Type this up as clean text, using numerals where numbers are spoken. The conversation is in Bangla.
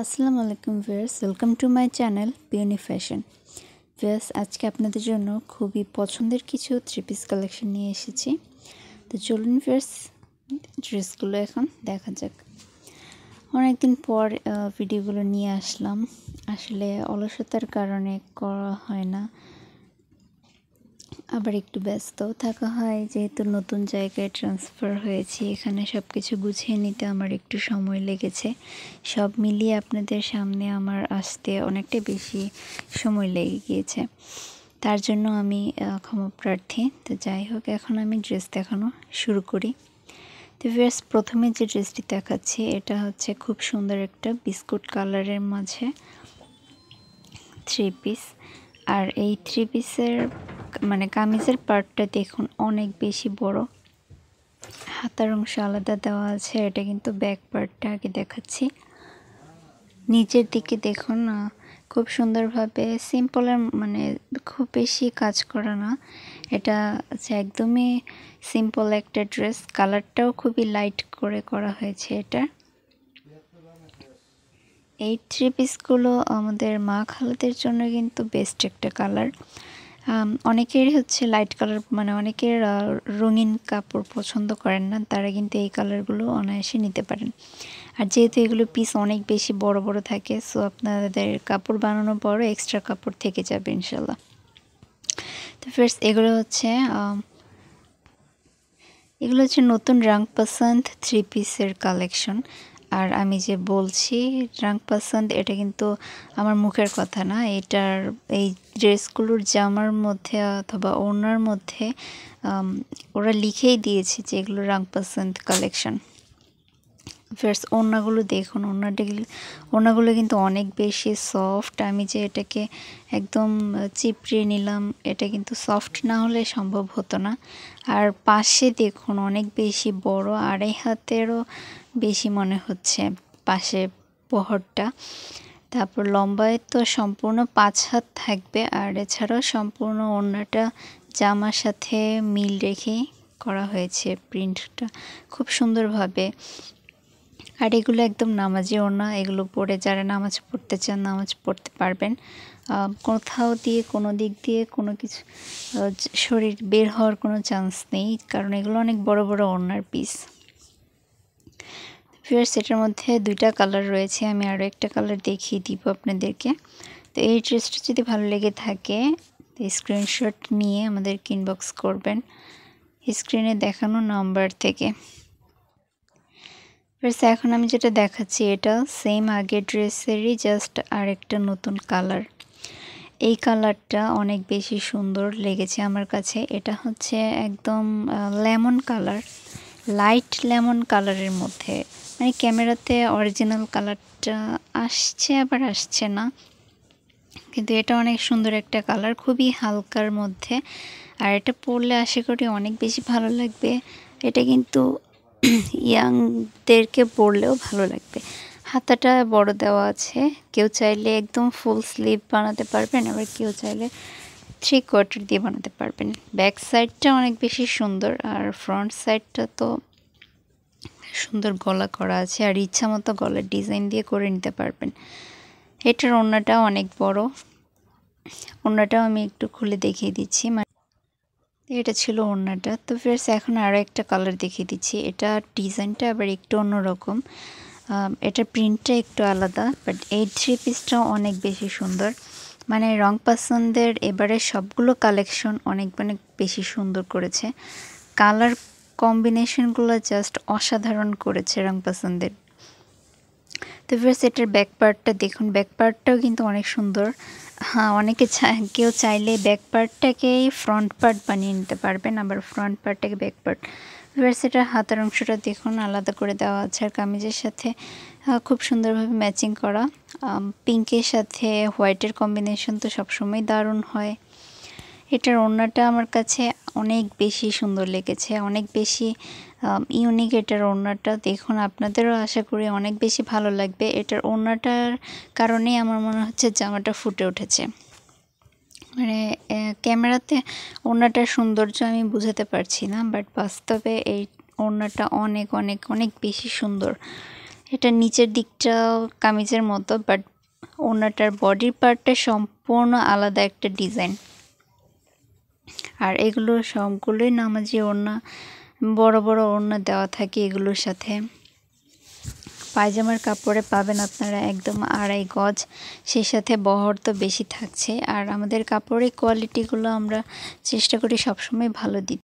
আসসালামু আলাইকুম viewers, welcome to my channel peony fashion. Viewers, আজকে আপনাদের জন্য খুবই পছন্দের কিছু থ্রি পিস কালেকশন নিয়ে এসেছি। তো চলুন ভিউয়ার্স, ড্রেসগুলো এখন দেখা যাক। অনেকদিন পর ভিডিওগুলো নিয়ে আসলাম। আসলে অলসতার কারণে করা হয় না, আবার একটু ব্যস্তও থাকা হয়। যেহেতু নতুন জায়গায় ট্রান্সফার হয়েছি, এখানে সব কিছু গুছিয়ে নিতে আমার একটু সময় লেগেছে। সব মিলিয়ে আপনাদের সামনে আমার আসতে অনেকটা বেশি সময় লেগে গিয়েছে, তার জন্য আমি ক্ষমা প্রার্থী। তো যাই হোক, এখন আমি ড্রেস দেখানো শুরু করি। তো ভিউয়ার্স, প্রথমে যে ড্রেসটি দেখাচ্ছি এটা হচ্ছে খুব সুন্দর একটা বিস্কুট কালারের মাঝে থ্রি পিস। আর এই থ্রি পিসের কামিজের পার্টটা দেখুন অনেক বেশি বড়, হাতার অংশ আলাদা দেওয়া আছে। এটা কিন্তু ব্যাক পার্টটা আগে দেখাচ্ছি। নিচের দিকে দেখুন খুব সুন্দরভাবে সিম্পলের খুব বেশি কাজ করা না, এটা হচ্ছে একদমই সিম্পল একটা ড্রেস। কালারটাও খুবই লাইট করে করা হয়েছে। এটা এই থ্রি পিসগুলো আমাদের মা খালাদের জন্য কিন্তু বেস্ট একটা কালার। অনেকের হচ্ছে লাইট কালার, অনেকের রঙিন কাপড় পছন্দ করেন না, তারা কিন্তু এই কালারগুলো অনায়াসে নিতে পারেন। আর যেহেতু এগুলো পিস অনেক বেশি বড় বড় থাকে, সো আপনাদের কাপড় বানানোর পরও এক্সট্রা কাপড় থেকে যাবে ইনশাল্লাহ। তো ফার্স্ট এগুলো হচ্ছে নতুন রং পছন্দ থ্রি পিসের কালেকশন। আর আমি যে বলছি রং পছন্দ, এটা কিন্তু আমার মুখের কথা না, এটার এই ড্রেসগুলোর জামার মধ্যে অথবা ওড়নার মধ্যে ওরা লিখেই দিয়েছে যে এগুলো রং পছন্দ কালেকশন। ফার্স্ট ওড়নাগুলো দেখুন, ওড়নাগুলো কিন্তু অনেক বেশি সফট। আমি যে এটাকে একদম চিপড়ে নিলাম, এটা কিন্তু সফট না হলে সম্ভব হতো না। আর পাশে দেখুন অনেক বেশি বড়, 2.5 হাতেরও বেশি মনে হচ্ছে পাশে বহরটা। তারপর লম্বায় তো সম্পূর্ণ 5 হাত থাকবে। আর এছাড়াও সম্পূর্ণ ওড়নাটা জামার সাথে মিল রেখে করা হয়েছে প্রিন্টটা খুব সুন্দরভাবে। আর এগুলো একদম নামাজি ওড়না, এগুলো পরে যারা নামাজ পড়তে চান নামাজ পড়তে পারবেন। কোথাও দিয়ে কোনো দিক দিয়ে কোনো কিছু শরীর বের হওয়ার কোনো চান্স নেই, কারণ এগুলো অনেক বড় বড় ওড়নার পিস। ফির সেটার মধ্যে 2টা কালার রয়েছে, আমি আরও একটা কালার দেখিয়ে দিব আপনাদেরকে। তো এই ড্রেসটা যদি ভালো লেগে থাকে স্ক্রিনশট নিয়ে আমাদেরকে ইনবক্স করবেন স্ক্রিনে দেখানো নাম্বার থেকে। এখন আমি যেটা দেখাচ্ছি এটা সেম আগের ড্রেসেরই জাস্ট আরেকটা নতুন কালার। এই কালারটা অনেক বেশি সুন্দর লেগেছে আমার কাছে। এটা হচ্ছে একদম লেমন কালার, লাইট লেমন কালারের মধ্যে। ক্যামেরাতে অরিজিনাল কালারটা আসছে আবার আসছে না, কিন্তু এটা অনেক সুন্দর একটা কালার, খুবই হালকার মধ্যে। আর এটা পরলে আশা করি অনেক বেশি ভালো লাগবে। এটা কিন্তু ইয়াংদেরকে পরলেও ভালো লাগবে। হাতাটা বড় দেওয়া আছে, কেউ চাইলে একদম ফুল স্লিভ বানাতে পারবেন, আবার কেউ চাইলে 3/4 দিয়ে বানাতে পারবেন। ব্যাক সাইডটা অনেক বেশি সুন্দর, আর ফ্রন্ট সাইডটা তো সুন্দর গলা করা আছে, আর ইচ্ছা মতো গলার ডিজাইন দিয়ে করে নিতে পারবেন। এটার ওড়নাটা অনেক বড়, ওড়নাটাও আমি একটু খুলে দেখিয়ে দিচ্ছি। এটা ছিল ওড়নাটা। তো ফ্রেন্ডস, এখন আরও একটা কালার দেখিয়ে দিচ্ছি। এটা ডিজাইনটা আবার একটু অন্যরকম, এটা প্রিন্টটা একটু আলাদা, বাট এই থ্রি পিসটাও অনেক বেশি সুন্দর। রং পছন্দের এবারে সবগুলো কালেকশন অনেক বেশি সুন্দর করেছে। কালার কম্বিনেশনগুলো জাস্ট অসাধারণ করেছে রং পছন্দের। তো ফ্রেন্ডস, এটার ব্যাক পার্টটা দেখুন, ব্যাক পার্টটাও কিন্তু অনেক সুন্দর। হ্যাঁ, কেউ চাইলে ব্যাক পার্টটাকেই ফ্রন্ট পার্ট বানিয়ে নিতে পারবেন, আবার ফ্রন্ট পার্টটাকে ব্যাক পার্ট। ফ্রেন্ডস, এটার হাতের অংশটা দেখুন আলাদা করে দেওয়া আছে, আর কামিজের সাথে খুব সুন্দরভাবে ম্যাচিং করা। পিঙ্কের সাথে হোয়াইটের কম্বিনেশন তো সবসময় দারুণ হয়। এটার ওড়নাটা আমার কাছে অনেক বেশি সুন্দর লেগেছে, অনেক বেশি ইউনিক এটার ওড়নাটা। দেখুন, আপনাদেরও আশা করি অনেক বেশি ভালো লাগবে। এটার ওড়নাটার কারণেই আমার মনে হচ্ছে জামাটা ফুটে উঠেছে। ক্যামেরাতে ওড়নাটার সৌন্দর্য আমি বুঝাতে পারছি না, বাট বাস্তবে এই ওড়নাটা অনেক অনেক অনেক বেশি সুন্দর। এটা নিচের দিকটা কামিজের মতো, বাট ওড়নাটার বডির পার্টটা সম্পূর্ণ আলাদা একটা ডিজাইন। আর এগুলো সবগুলোই নামাজি ওড়না, বড় বড় ওড়না দেওয়া থাকে এগুলোর সাথে। পায়জামার কাপড়ে পাবেন আপনারা একদম 2.5 গজ, সেই সাথে বহর তো বেশি থাকছে। আর আমাদের কাপড়ের কোয়ালিটিগুলো আমরা চেষ্টা করি সবসময় ভালো দিতে।